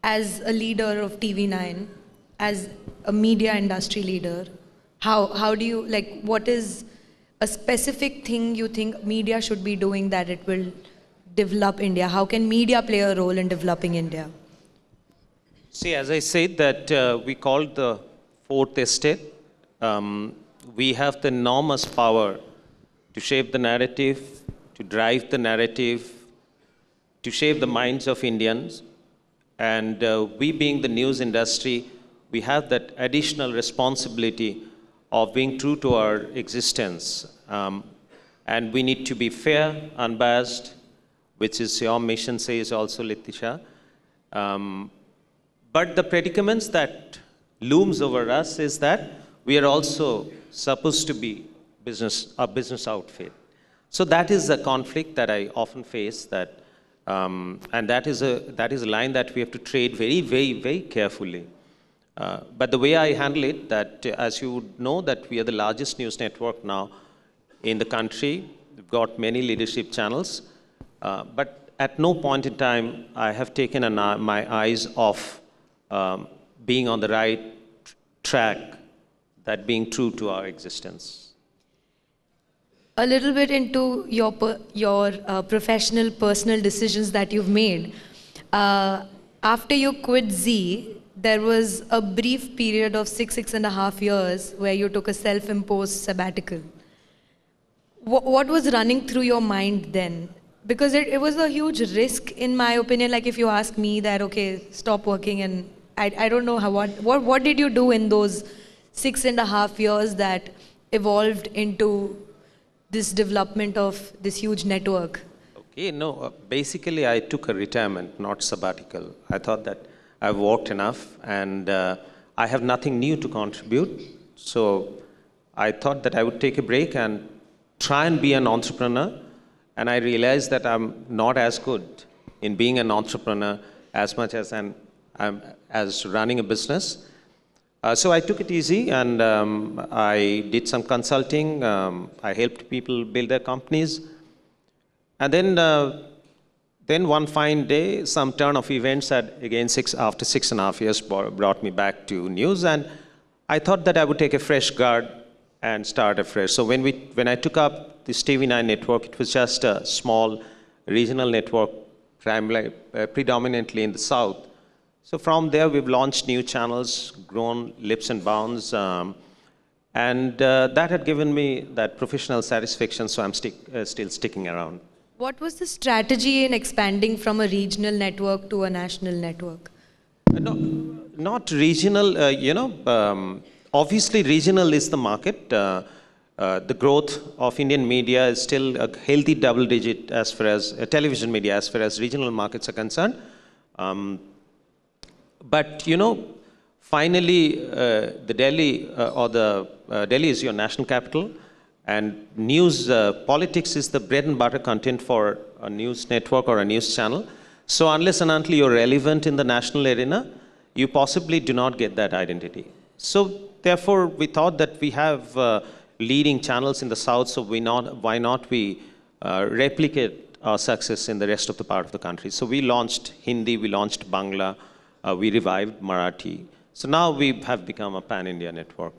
as a leader of TV9, as a media industry leader, how do you, like, what is a specific thing you think media should be doing that it will develop India? How can media play a role in developing India? See, as I said that we called the fourth estate, we have the enormous power to shape the narrative, to drive the narrative, to shape the minds of Indians. And we being the news industry, we have that additional responsibility of being true to our existence. And we need to be fair, unbiased, which is your mission says also, Litisha. But the predicaments that looms over us is that we are also supposed to be a business outfit. So that is a conflict that I often face, that, and that is a line that we have to trade very, very, very carefully. But the way I handle it, that as you would know, that we are the largest news network now in the country. We've got many leadership channels. But at no point in time I have taken my eyes off being on the right track, that being true to our existence. A little bit into your professional, personal decisions that you've made. After you quit Z, there was a brief period of 6.5 years where you took a self-imposed sabbatical. What was running through your mind then? Because it was a huge risk, in my opinion. Like, if you ask me that, okay, stop working, and I don't know what did you do in those 6.5 years that evolved into this development of this huge network? Okay, no, basically I took a retirement, not sabbatical. I thought that I've worked enough and I have nothing new to contribute. So I thought that I would take a break and try and be an entrepreneur. And I realized that I'm not as good in being an entrepreneur as much as as running a business. So I took it easy and I did some consulting. I helped people build their companies. And then one fine day, some turn of events had, again, after 6.5 years, brought me back to news. And I thought that I would take a fresh guard and start afresh. So when I took up this TV9 network, it was just a small regional network, predominantly in the south. So from there, we've launched new channels, grown leaps and bounds, and that had given me that professional satisfaction, so I'm still sticking around. What was the strategy in expanding from a regional network to a national network? No, not regional, obviously regional is the market. The growth of Indian media is still a healthy double digit as far as television media, as far as regional markets are concerned. But, finally, the Delhi, Delhi is your national capital, and news, politics is the bread and butter content for a news network or a news channel. So unless and until you're relevant in the national arena, you possibly do not get that identity. So therefore, we thought that we have leading channels in the south, so why not we replicate our success in the rest of the part of the country. So we launched Hindi, we launched Bangla, we revived Marathi. So now we have become a pan-India network.